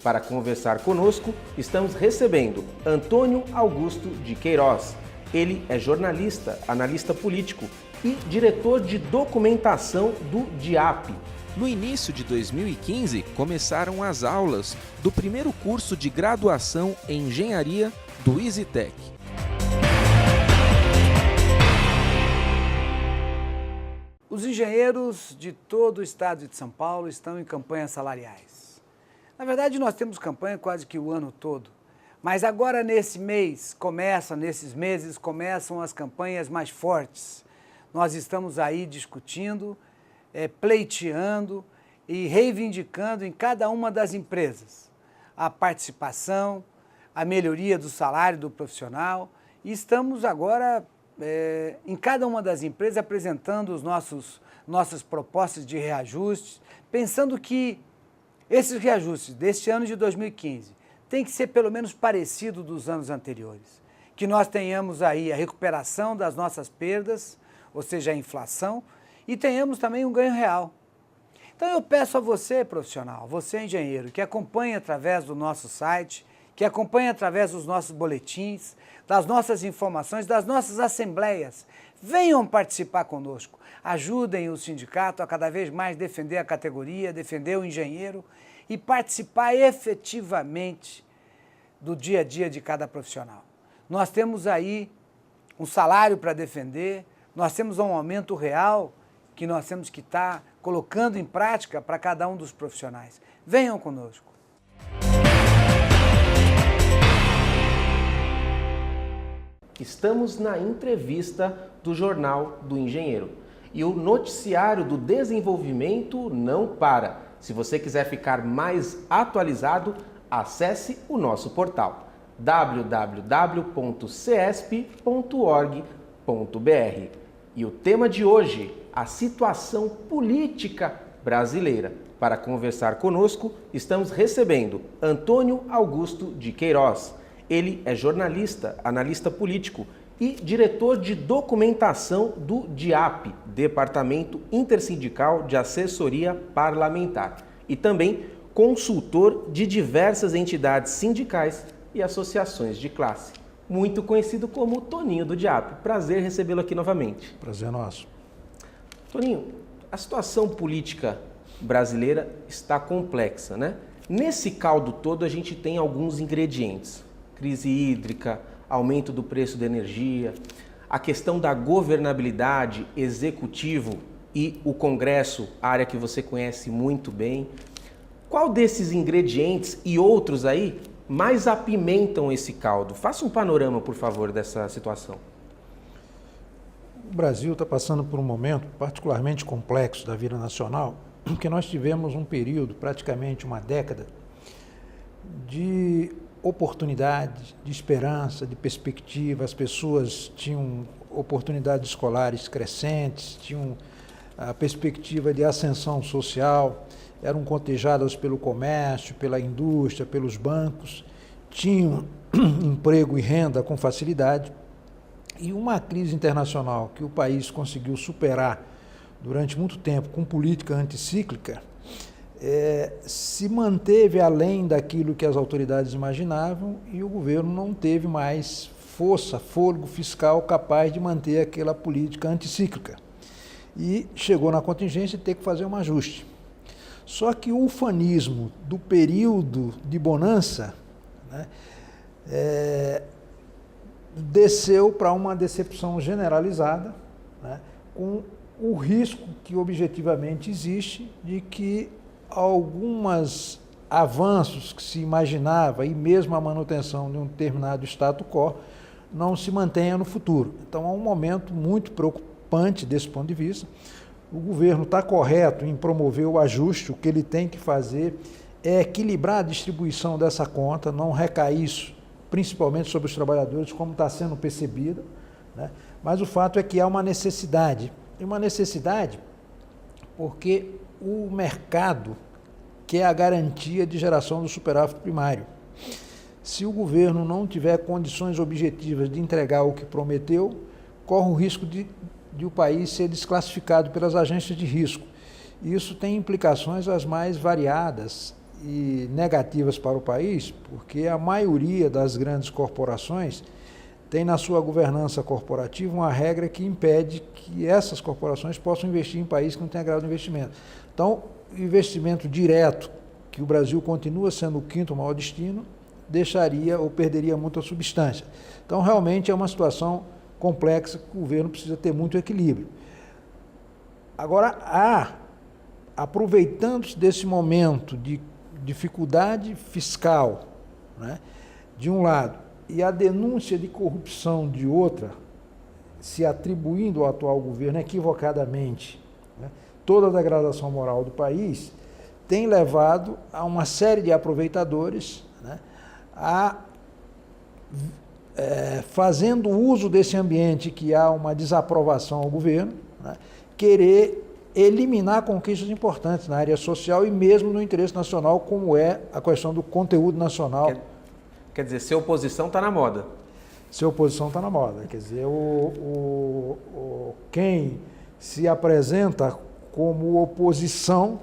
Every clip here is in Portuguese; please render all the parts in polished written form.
Para conversar conosco, estamos recebendo Antônio Augusto de Queiroz. Ele é jornalista, analista político e diretor de documentação do DIAP. No início de 2015, começaram as aulas do primeiro curso de graduação em engenharia do EasyTech. Os engenheiros de todo o estado de São Paulo estão em campanhas salariais. Na verdade, nós temos campanha quase que o ano todo, mas agora nesses meses começam as campanhas mais fortes. Nós estamos aí discutindo, pleiteando e reivindicando em cada uma das empresas a participação, a melhoria do salário do profissional e estamos agora em cada uma das empresas apresentando nossas propostas de reajustes, pensando que esses reajustes deste ano de 2015 têm que ser pelo menos parecido dos anos anteriores, que nós tenhamos aí a recuperação das nossas perdas, ou seja, a inflação, e tenhamos também um ganho real. Então eu peço a você, profissional, você engenheiro, que acompanha através do nosso site, que acompanha através dos nossos boletins, das nossas informações, das nossas assembleias, venham participar conosco, ajudem o sindicato a cada vez mais defender a categoria, defender o engenheiro e participar efetivamente do dia a dia de cada profissional. Nós temos aí um salário para defender, nós temos um aumento real que nós temos que estar colocando em prática para cada um dos profissionais. Venham conosco. Estamos na entrevista do Jornal do Engenheiro. E o noticiário do desenvolvimento não para. Se você quiser ficar mais atualizado, acesse o nosso portal www.cesp.org.br. E o tema de hoje, a situação política brasileira. Para conversar conosco, estamos recebendo Antônio Augusto de Queiroz. Ele é jornalista, analista político e diretor de documentação do DIAP, Departamento Intersindical de Assessoria Parlamentar, e também consultor de diversas entidades sindicais e associações de classe. Muito conhecido como Toninho do DIAP. Prazer recebê-lo aqui novamente. Prazer nosso. Toninho, a situação política brasileira está complexa, né? Nesse caldo todo a gente tem alguns ingredientes. Crise hídrica, aumento do preço da energia, a questão da governabilidade, executivo e o Congresso, área que você conhece muito bem. Qual desses ingredientes e outros aí mais apimentam esse caldo? Faça um panorama, por favor, dessa situação. O Brasil está passando por um momento particularmente complexo da vida nacional, porque nós tivemos um período, praticamente uma década, de oportunidade, de esperança, de perspectiva. As pessoas tinham oportunidades escolares crescentes, tinham a perspectiva de ascensão social, eram cotejadas pelo comércio, pela indústria, pelos bancos, tinham emprego e renda com facilidade. E uma crise internacional que o país conseguiu superar durante muito tempo com política anticíclica, se manteve além daquilo que as autoridades imaginavam e o governo não teve mais força, fôlego fiscal capaz de manter aquela política anticíclica. E chegou na contingência de ter que fazer um ajuste. Só que o ufanismo do período de bonança, né, desceu para uma decepção generalizada, né, com o risco que objetivamente existe de que alguns avanços que se imaginava e mesmo a manutenção de um determinado status quo não se mantenha no futuro. Então é um momento muito preocupante desse ponto de vista. O governo está correto em promover o ajuste, o que ele tem que fazer é equilibrar a distribuição dessa conta, não recair isso principalmente sobre os trabalhadores, como está sendo percebido, né? Mas o fato é que há uma necessidade, e uma necessidade porque o mercado quer a garantia de geração do superávit primário. Se o governo não tiver condições objetivas de entregar o que prometeu, corre o risco de o país ser desclassificado pelas agências de risco. Isso tem implicações as mais variadas e negativas para o país, porque a maioria das grandes corporações tem na sua governança corporativa uma regra que impede que essas corporações possam investir em países que não têm grau de investimento. Então, investimento direto, que o Brasil continua sendo o quinto maior destino, deixaria ou perderia muita substância. Então, realmente é uma situação complexa que o governo precisa ter muito equilíbrio. Agora, aproveitando-se desse momento de dificuldade fiscal, né, de um lado, e a denúncia de corrupção de outra, se atribuindo ao atual governo equivocadamente, né, toda a degradação moral do país, tem levado a uma série de aproveitadores, né, fazendo uso desse ambiente que há uma desaprovação ao governo, né, querer eliminar conquistas importantes na área social e mesmo no interesse nacional, como é a questão do conteúdo nacional. Quer dizer, ser oposição está na moda. Ser oposição está na moda. Quer dizer, quem se apresenta como oposição,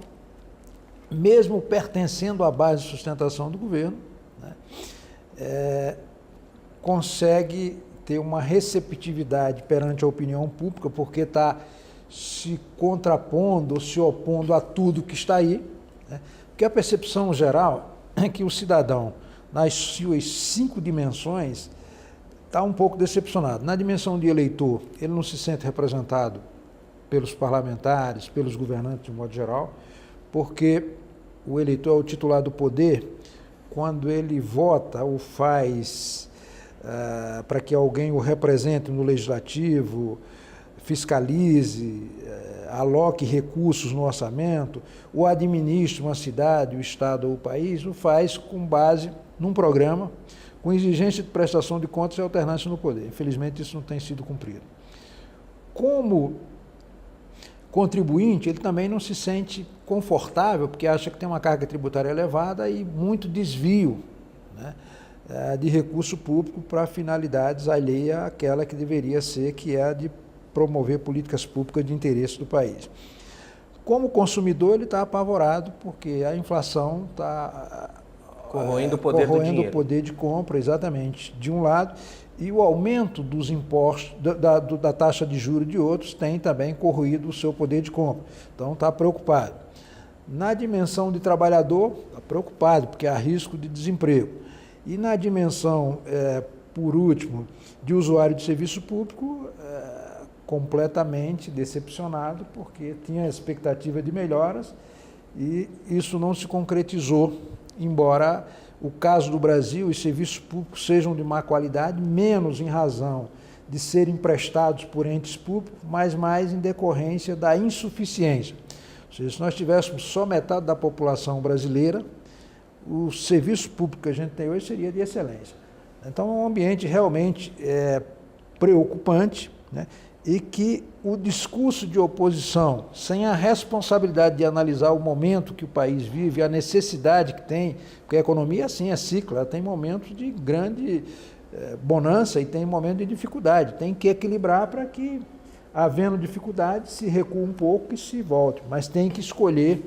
mesmo pertencendo à base de sustentação do governo, né, consegue ter uma receptividade perante a opinião pública, porque está se contrapondo, se opondo a tudo que está aí, né? Porque a percepção geral é que o cidadão, nas suas 5 dimensões, está um pouco decepcionado. Na dimensão de eleitor, ele não se sente representado pelos parlamentares, pelos governantes de modo geral, porque o eleitor é o titular do poder, quando ele vota ou faz para que alguém o represente no legislativo, fiscalize, aloque recursos no orçamento, ou administre uma cidade, o estado ou o país, o faz com base num programa com exigência de prestação de contas e alternância no poder. Infelizmente, isso não tem sido cumprido. Como contribuinte, ele também não se sente confortável, porque acha que tem uma carga tributária elevada e muito desvio, né, de recurso público para finalidades alheias àquela que deveria ser, que é a de promover políticas públicas de interesse do país. Como consumidor, ele está apavorado, porque a inflação está corroendo o poder do dinheiro. O poder de compra, exatamente, de um lado, e o aumento dos impostos, da taxa de juros de outros, tem também corroído o seu poder de compra. Então, está preocupado. Na dimensão de trabalhador, está preocupado, porque há risco de desemprego. E na dimensão, por último, de usuário de serviço público, completamente decepcionado, porque tinha a expectativa de melhoras e isso não se concretizou, embora o caso do Brasil, os serviços públicos sejam de má qualidade, menos em razão de serem prestados por entes públicos, mas mais em decorrência da insuficiência. Ou seja, se nós tivéssemos só metade da população brasileira, o serviço público que a gente tem hoje seria de excelência. Então, é um ambiente realmente preocupante, né? E que o discurso de oposição, sem a responsabilidade de analisar o momento que o país vive, a necessidade que tem, porque a economia assim é ciclo, ela tem momentos de grande bonança e tem momentos de dificuldade, tem que equilibrar para que, havendo dificuldade, se recua um pouco e se volte, mas tem que escolher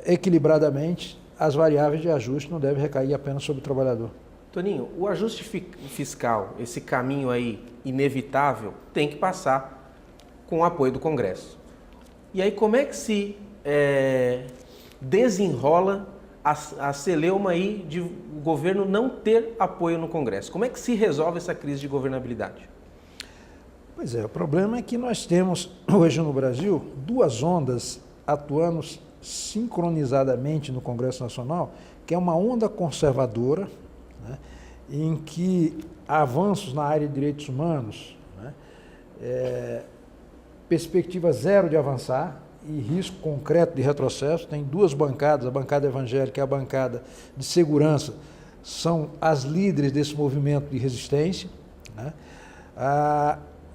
equilibradamente as variáveis de ajuste, não deve recair apenas sobre o trabalhador. Toninho, o ajuste fiscal, esse caminho aí inevitável, tem que passar com o apoio do Congresso. E aí como é que se desenrola a celeuma aí de o governo não ter apoio no Congresso? Como é que se resolve essa crise de governabilidade? Pois é, o problema é que nós temos hoje no Brasil 2 ondas atuando sincronizadamente no Congresso Nacional, que é uma onda conservadora, né, em que avanços na área de direitos humanos, né, perspectiva zero de avançar e risco concreto de retrocesso. Tem 2 bancadas, a bancada evangélica e a bancada de segurança, são as líderes desse movimento de resistência, né.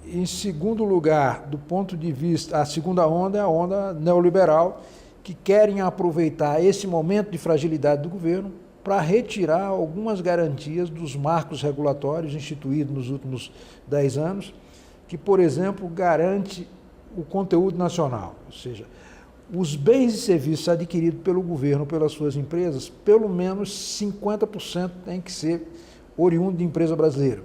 Em segundo lugar, do ponto de vista, a segunda onda é a onda neoliberal, que querem aproveitar esse momento de fragilidade do governo para retirar algumas garantias dos marcos regulatórios instituídos nos últimos 10 anos, que, por exemplo, garante o conteúdo nacional, ou seja, os bens e serviços adquiridos pelo governo, pelas suas empresas, pelo menos 50% tem que ser oriundo de empresa brasileira.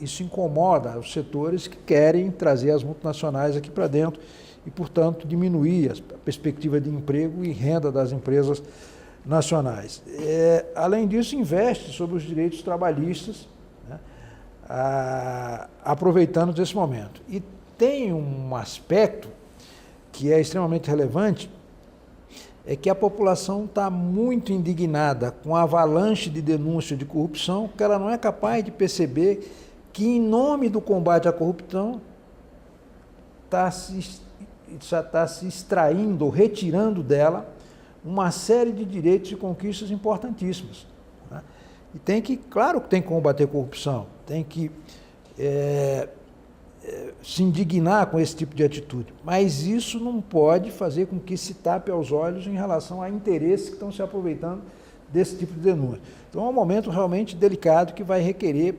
Isso incomoda os setores que querem trazer as multinacionais aqui para dentro e, portanto, diminuir a perspectiva de emprego e renda das empresas nacionais. Além disso, investe sobre os direitos trabalhistas, né, aproveitando desse momento. E tem um aspecto que é extremamente relevante, é que a população está muito indignada com a avalanche de denúncia de corrupção, que ela não é capaz de perceber que, em nome do combate à corrupção, já está se extraindo ou retirando dela uma série de direitos e conquistas importantíssimos, né? E claro que tem que combater a corrupção, tem que se indignar com esse tipo de atitude, mas isso não pode fazer com que se tape aos olhos em relação a interesses que estão se aproveitando desse tipo de denúncia. Então é um momento realmente delicado que vai requerer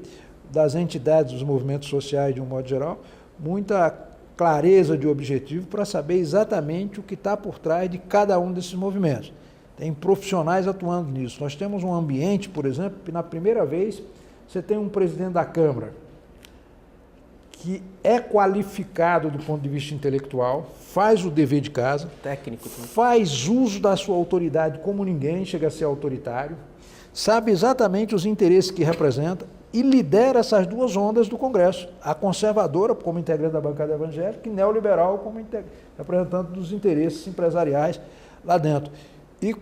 das entidades, dos movimentos sociais de um modo geral, muita clareza de objetivo para saber exatamente o que está por trás de cada um desses movimentos. Tem profissionais atuando nisso. Nós temos um ambiente, por exemplo, que na primeira vez você tem um presidente da Câmara que é qualificado do ponto de vista intelectual, faz o dever de casa, técnico, faz uso da sua autoridade como ninguém, chega a ser autoritário, sabe exatamente os interesses que representa e lidera essas duas ondas do Congresso, a conservadora como integrante da bancada evangélica e neoliberal como representante dos interesses empresariais lá dentro. E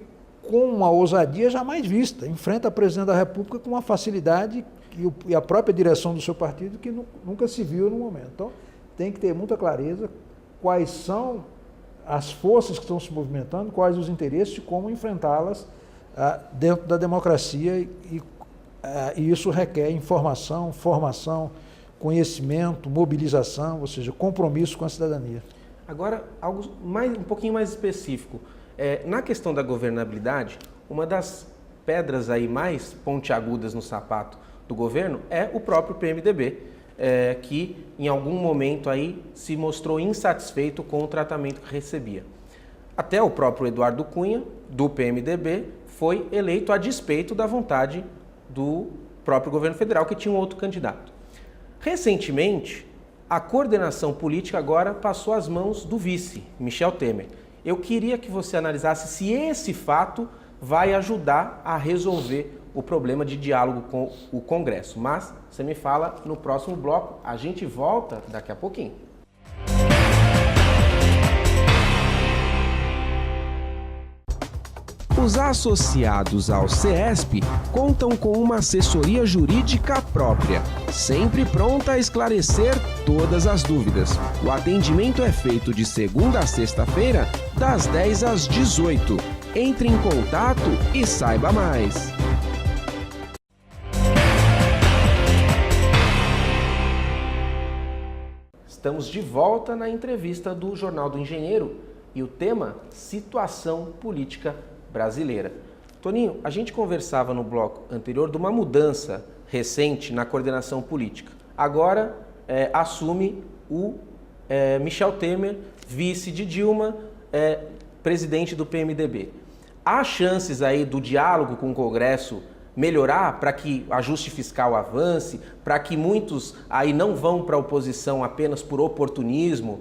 com uma ousadia jamais vista, enfrenta a presidente da República com uma facilidade e a própria direção do seu partido que nunca se viu no momento. Então, tem que ter muita clareza quais são as forças que estão se movimentando, quais os interesses e como enfrentá-las dentro da democracia e isso requer informação, formação, conhecimento, mobilização, ou seja, compromisso com a cidadania. Agora, algo um pouquinho mais específico. Na questão da governabilidade, uma das pedras aí mais pontiagudas no sapato do governo é o próprio PMDB, que em algum momento aí se mostrou insatisfeito com o tratamento que recebia. Até o próprio Eduardo Cunha, do PMDB, foi eleito a despeito da vontade do próprio governo federal, que tinha um outro candidato. Recentemente, a coordenação política agora passou às mãos do vice, Michel Temer. Eu queria que você analisasse se esse fato vai ajudar a resolver o problema de diálogo com o Congresso. Mas você me fala no próximo bloco. A gente volta daqui a pouquinho. Os associados ao CESP contam com uma assessoria jurídica própria, sempre pronta a esclarecer todas as dúvidas. O atendimento é feito de segunda a sexta-feira, das 10 às 18. Entre em contato e saiba mais. Estamos de volta na entrevista do Jornal do Engenheiro e o tema Situação Política Brasileira. Toninho, a gente conversava no bloco anterior de uma mudança recente na coordenação política. Agora assume o Michel Temer, vice de Dilma, presidente do PMDB. Há chances aí do diálogo com o Congresso melhorar para que o ajuste fiscal avance, para que muitos aí não vão para a oposição apenas por oportunismo?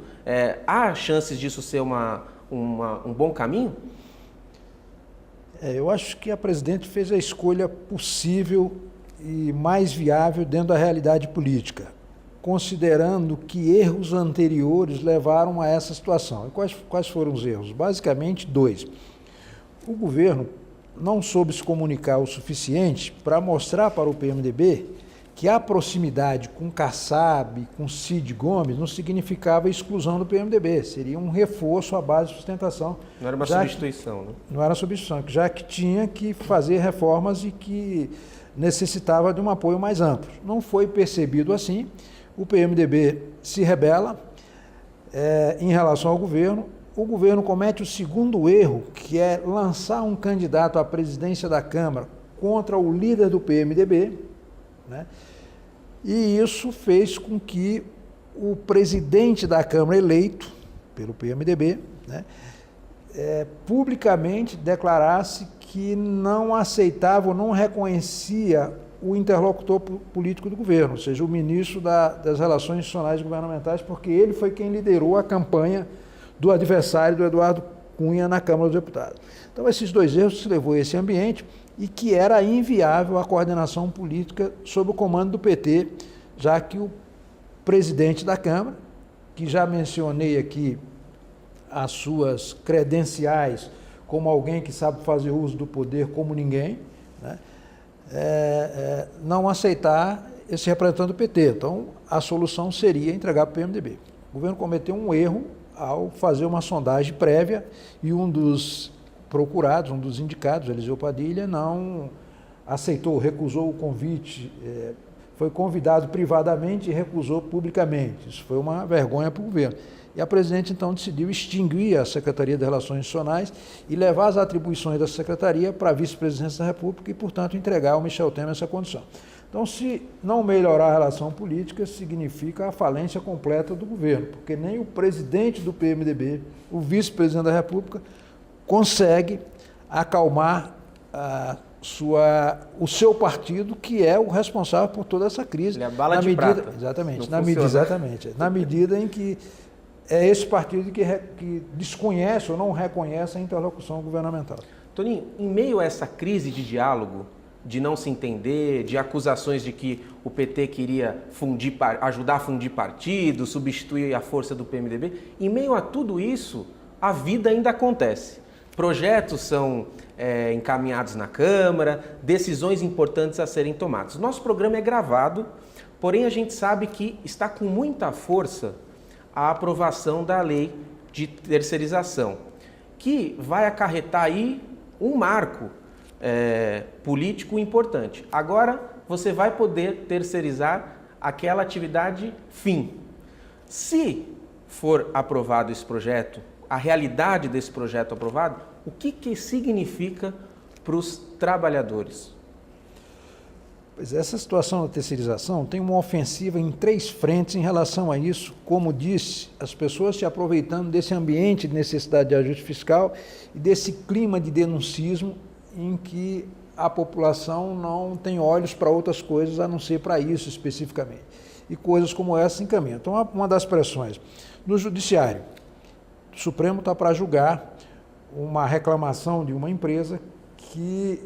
Há chances disso ser um bom caminho? Eu acho que a presidente fez a escolha possível e mais viável dentro da realidade política, considerando que erros anteriores levaram a essa situação. E quais foram os erros? Basicamente, 2. O governo não soube se comunicar o suficiente para mostrar para o PMDB que a proximidade com Kassab, com Cid Gomes, não significava exclusão do PMDB, seria um reforço à base de sustentação. Não era uma substituição, né? Não era substituição, já que tinha que fazer reformas e que necessitava de um apoio mais amplo. Não foi percebido assim, o PMDB se rebela em relação ao governo. O governo comete o segundo erro, que é lançar um candidato à presidência da Câmara contra o líder do PMDB, né? E isso fez com que o presidente da Câmara eleito pelo PMDB, né, publicamente declarasse que não aceitava ou não reconhecia o interlocutor político do governo, ou seja, o ministro das Relações Institucionais e Governamentais, porque ele foi quem liderou a campanha do adversário do Eduardo Cunha na Câmara dos Deputados. Então, esses dois erros se levou a esse ambiente e que era inviável a coordenação política sob o comando do PT, já que o presidente da Câmara, que já mencionei aqui as suas credenciais como alguém que sabe fazer uso do poder como ninguém, né? Não aceitar esse representante do PT. Então, a solução seria entregar para o PMDB. O governo cometeu um erro ao fazer uma sondagem prévia e um dos procurados, um dos indicados, Eliseu Padilha, não aceitou, recusou o convite, foi convidado privadamente e recusou publicamente. Isso foi uma vergonha para o governo. E a presidente, então, decidiu extinguir a Secretaria de Relações Institucionais e levar as atribuições da Secretaria para a Vice-Presidência da República e, portanto, entregar ao Michel Temer essa condição. Então, se não melhorar a relação política, significa a falência completa do governo, porque nem o presidente do PMDB, o vice-presidente da República, consegue acalmar o seu partido, que é o responsável por toda essa crise. Ele é a bala de prata. Exatamente, na medida em que é esse partido que desconhece ou não reconhece a interlocução governamental. Toninho, em meio a essa crise de diálogo, de não se entender, de acusações de que o PT queria ajudar a fundir partido, substituir a força do PMDB, em meio a tudo isso, a vida ainda acontece. Projetos são encaminhados na Câmara, decisões importantes a serem tomadas. Nosso programa é gravado, porém a gente sabe que está com muita força a aprovação da lei de terceirização, que vai acarretar aí um marco político importante. Agora você vai poder terceirizar aquela atividade fim. Se for aprovado esse projeto, a realidade desse projeto aprovado, o que significa para os trabalhadores? Pois essa situação da terceirização tem uma ofensiva em 3 frentes em relação a isso. Como disse, as pessoas se aproveitando desse ambiente de necessidade de ajuste fiscal e desse clima de denuncismo em que a população não tem olhos para outras coisas a não ser para isso especificamente. E coisas como essa se encaminham. Então, uma das pressões no Judiciário, o Supremo está para julgar uma reclamação de uma empresa que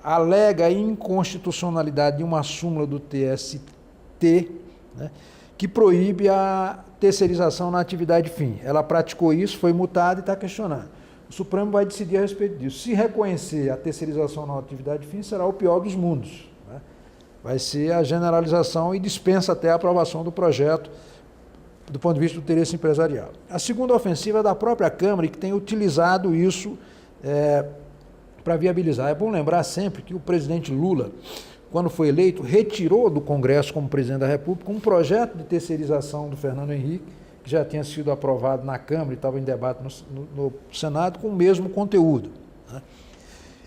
alega a inconstitucionalidade de uma súmula do TST, né, que proíbe a terceirização na atividade fim. Ela praticou isso, foi multada e está questionando. O Supremo vai decidir a respeito disso. Se reconhecer a terceirização na atividade fim, será o pior dos mundos, né? Vai ser a generalização e dispensa até a aprovação do projeto do ponto de vista do interesse empresarial. A segunda ofensiva é da própria Câmara, que tem utilizado isso para viabilizar. É bom lembrar sempre que o presidente Lula, quando foi eleito, retirou do Congresso como presidente da República um projeto de terceirização do Fernando Henrique, que já tinha sido aprovado na Câmara e estava em debate no Senado, com o mesmo conteúdo, né?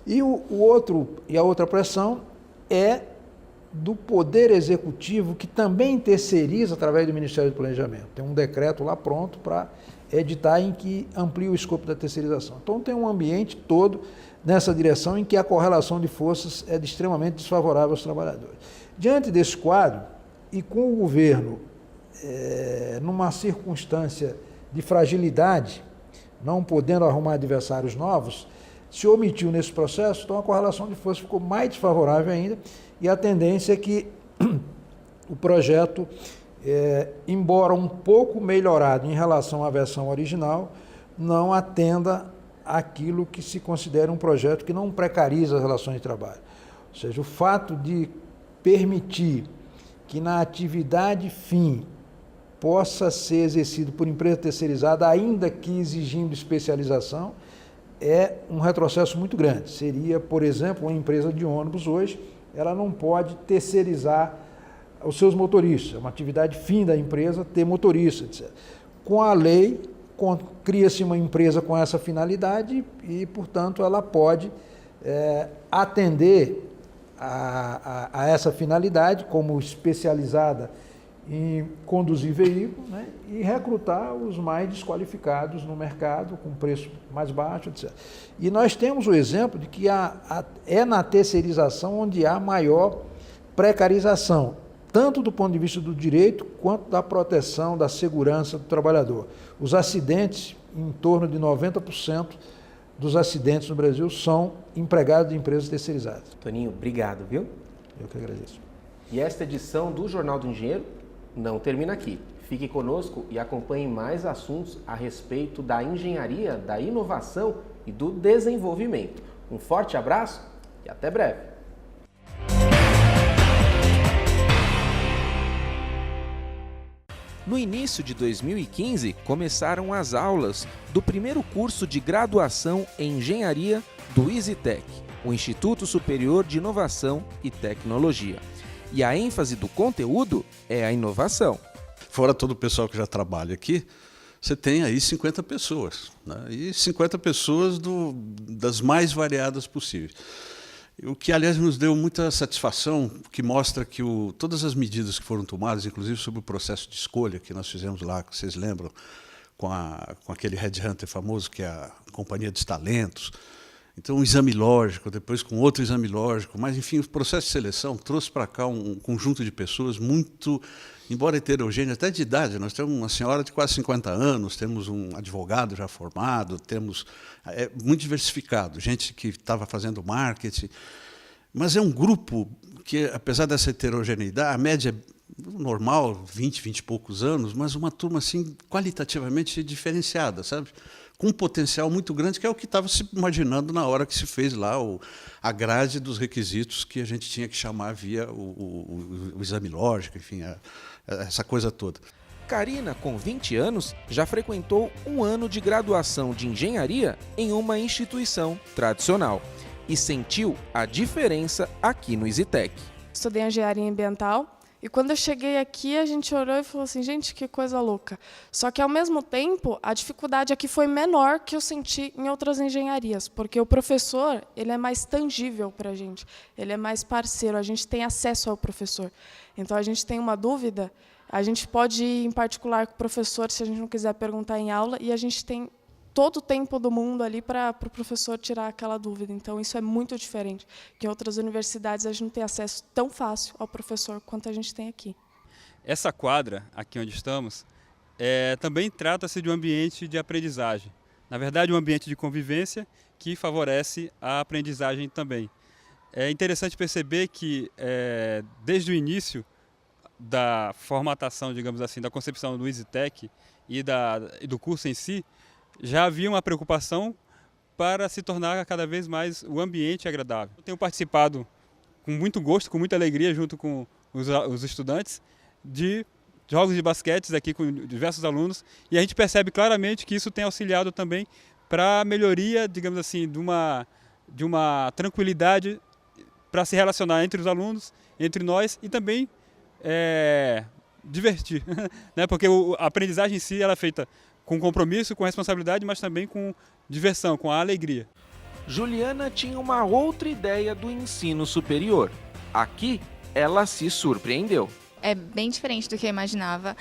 E a outra pressão é do Poder Executivo, que também terceiriza através do Ministério do Planejamento. Tem um decreto lá pronto para editar em que amplia o escopo da terceirização. Então tem um ambiente todo nessa direção em que a correlação de forças é extremamente desfavorável aos trabalhadores. Diante desse quadro, e com o governo numa circunstância de fragilidade, não podendo arrumar adversários novos, se omitiu nesse processo, então a correlação de forças ficou mais desfavorável ainda, e a tendência é que o projeto, embora um pouco melhorado em relação à versão original, não atenda àquilo que se considera um projeto que não precariza as relações de trabalho. Ou seja, o fato de permitir que na atividade fim possa ser exercido por empresa terceirizada, ainda que exigindo especialização, é um retrocesso muito grande. Seria, por exemplo, uma empresa de ônibus hoje, ela não pode terceirizar os seus motoristas. É uma atividade fim da empresa ter motorista, etc. Com a lei, cria-se uma empresa com essa finalidade e, portanto, ela pode atender a essa finalidade como especializada em conduzir veículo, né, e recrutar os mais desqualificados no mercado, com preço mais baixo, etc. E nós temos o exemplo de que é na terceirização onde há maior precarização, tanto do ponto de vista do direito, quanto da proteção, da segurança do trabalhador. Os acidentes, em torno de 90% dos acidentes no Brasil são empregados de empresas terceirizadas. Toninho, obrigado, viu? Eu que agradeço. E esta edição do Jornal do Engenheiro não termina aqui. Fique conosco e acompanhe mais assuntos a respeito da engenharia, da inovação e do desenvolvimento. Um forte abraço e até breve. No início de 2015, começaram as aulas do primeiro curso de graduação em engenharia do EasyTech, o Instituto Superior de Inovação e Tecnologia. E a ênfase do conteúdo é a inovação. Fora todo o pessoal que já trabalha aqui, você tem aí 50 pessoas, né? E 50 pessoas das mais variadas possíveis. O que, aliás, nos deu muita satisfação, que mostra que todas as medidas que foram tomadas, inclusive sobre o processo de escolha que nós fizemos lá, que vocês lembram, com aquele headhunter famoso, que é a Companhia dos Talentos. Então, um exame lógico, depois com outro exame lógico, mas, enfim, o processo de seleção trouxe para cá um conjunto de pessoas muito, embora heterogêneo, até de idade. Nós temos uma senhora de quase 50 anos, temos um advogado já formado, temos muito diversificado, gente que estava fazendo marketing. Mas é um grupo que, apesar dessa heterogeneidade, a média normal, 20 e poucos anos, mas uma turma assim, qualitativamente diferenciada, sabe? Com um potencial muito grande, que é o que estava se imaginando na hora que se fez lá a grade dos requisitos que a gente tinha que chamar via o exame lógico, enfim, essa coisa toda. Karina, com 20 anos, já frequentou um ano de graduação de engenharia em uma instituição tradicional e sentiu a diferença aqui no EasyTech. Estudei engenharia ambiental. E quando eu cheguei aqui, a gente olhou e falou assim, gente, que coisa louca. Só que, ao mesmo tempo, a dificuldade aqui foi menor que eu senti em outras engenharias, porque o professor ele é mais tangível para a gente, ele é mais parceiro, a gente tem acesso ao professor. Então, a gente tem uma dúvida, a gente pode ir em particular com o professor se a gente não quiser perguntar em aula, e a gente tem todo o tempo do mundo ali para o professor tirar aquela dúvida. Então, isso é muito diferente, que em outras universidades a gente não tem acesso tão fácil ao professor quanto a gente tem aqui. Essa quadra, aqui onde estamos, também trata-se de um ambiente de aprendizagem. Na verdade, um ambiente de convivência que favorece a aprendizagem também. É interessante perceber que, desde o início da formatação, digamos assim, da concepção do EasyTech e do curso em si, já havia uma preocupação para se tornar cada vez mais o ambiente agradável. Eu tenho participado com muito gosto, com muita alegria, junto com os estudantes, de jogos de basquete aqui com diversos alunos, e a gente percebe claramente que isso tem auxiliado também para a melhoria, digamos assim, de uma tranquilidade para se relacionar entre os alunos, entre nós, e também divertir, né? Porque a aprendizagem em si ela é feita com compromisso, com responsabilidade, mas também com diversão, com a alegria. Juliana tinha uma outra ideia do ensino superior. Aqui, ela se surpreendeu. É bem diferente do que eu imaginava.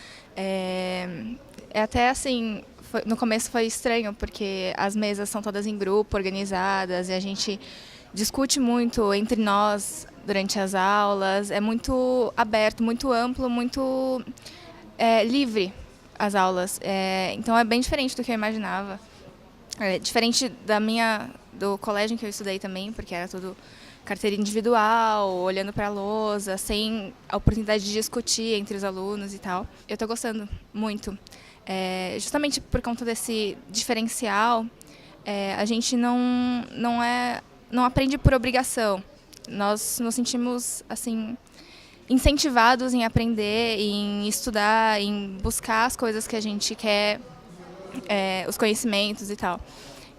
Até assim, no começo foi estranho, porque as mesas são todas em grupo, organizadas, e a gente discute muito entre nós durante as aulas. É muito aberto, muito amplo, muito livre as aulas. Então é bem diferente do que eu imaginava. Diferente do colégio em que eu estudei também, porque era tudo carteira individual, olhando para a lousa, sem a oportunidade de discutir entre os alunos e tal. Eu estou gostando muito. Justamente por conta desse diferencial, a gente não aprende por obrigação. Nós nos sentimos assim incentivados em aprender, em estudar, em buscar as coisas que a gente quer, os conhecimentos e tal.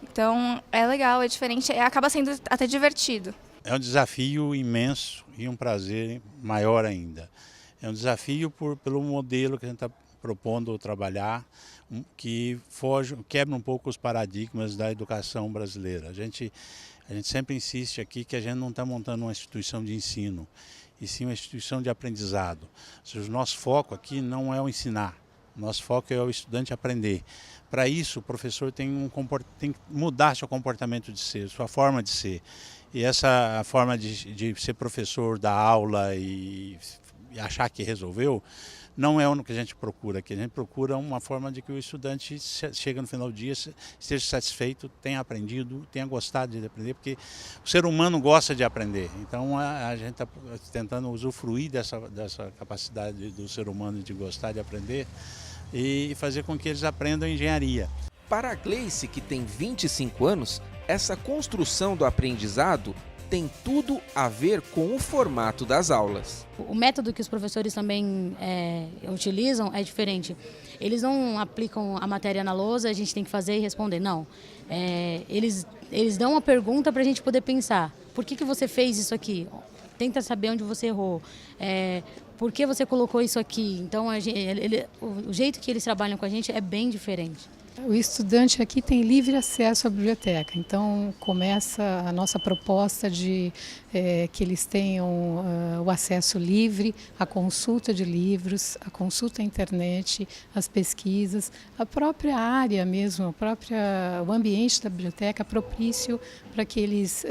Então é legal, é diferente, acaba sendo até divertido. É um desafio imenso e um prazer maior ainda. É um desafio pelo modelo que a gente está propondo trabalhar, que quebra um pouco os paradigmas da educação brasileira. A gente A gente sempre insiste aqui que a gente não está montando uma instituição de ensino, e sim uma instituição de aprendizado. Ou seja, o nosso foco aqui não é o ensinar, o nosso foco é o estudante aprender. Para isso, o professor tem que mudar seu comportamento de ser, sua forma de ser. E essa forma de ser professor, dar aula e achar que resolveu, não é o que a gente procura aqui. A gente procura uma forma de que o estudante chega no final do dia, esteja satisfeito, tenha aprendido, tenha gostado de aprender, porque o ser humano gosta de aprender. Então a gente está tentando usufruir dessa capacidade do ser humano de gostar de aprender e fazer com que eles aprendam engenharia. Para a Gleice, que tem 25 anos, essa construção do aprendizado tem tudo a ver com o formato das aulas. O método que os professores também utilizam é diferente. Eles não aplicam a matéria na lousa, a gente tem que fazer e responder, não. Eles dão uma pergunta para a gente poder pensar. Por que você fez isso aqui? Tenta saber onde você errou. Por que você colocou isso aqui? Então, o jeito que eles trabalham com a gente é bem diferente. O estudante aqui tem livre acesso à biblioteca, então começa a nossa proposta de que eles tenham o acesso livre à consulta de livros, à consulta à internet, às pesquisas, a própria área mesmo, o ambiente da biblioteca propício para que eles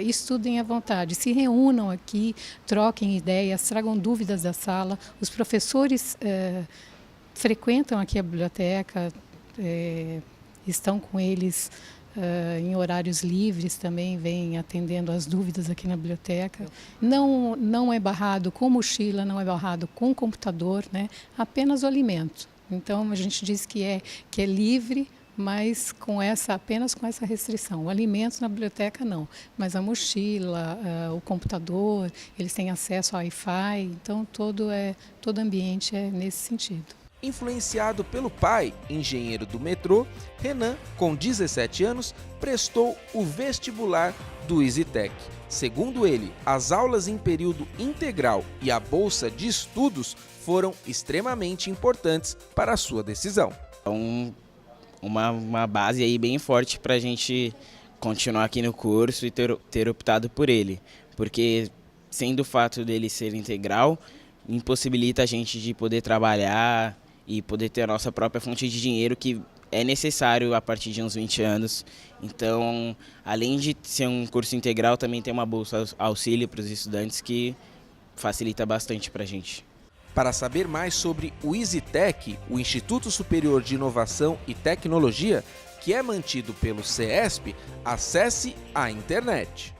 estudem à vontade, se reúnam aqui, troquem ideias, tragam dúvidas da sala. Os professores frequentam aqui a biblioteca, estão com eles em horários livres também, vêm atendendo as dúvidas aqui na biblioteca. Não é barrado com mochila, não é barrado com computador, né? Apenas o alimento. Então a gente diz que é livre, mas apenas com essa restrição. O alimento na biblioteca não, mas a mochila, o computador, eles têm acesso ao Wi-Fi, então todo ambiente é nesse sentido. Influenciado pelo pai, engenheiro do metrô, Renan, com 17 anos, prestou o vestibular do EasyTech. Segundo ele, as aulas em período integral e a bolsa de estudos foram extremamente importantes para a sua decisão. Uma base aí bem forte para a gente continuar aqui no curso e ter optado por ele, porque sendo o fato dele ser integral, impossibilita a gente de poder trabalhar e poder ter a nossa própria fonte de dinheiro, que é necessário a partir de uns 20 anos. Então, além de ser um curso integral, também tem uma bolsa auxílio para os estudantes que facilita bastante para a gente. Para saber mais sobre o EasyTech, o Instituto Superior de Inovação e Tecnologia, que é mantido pelo CESP, acesse a internet.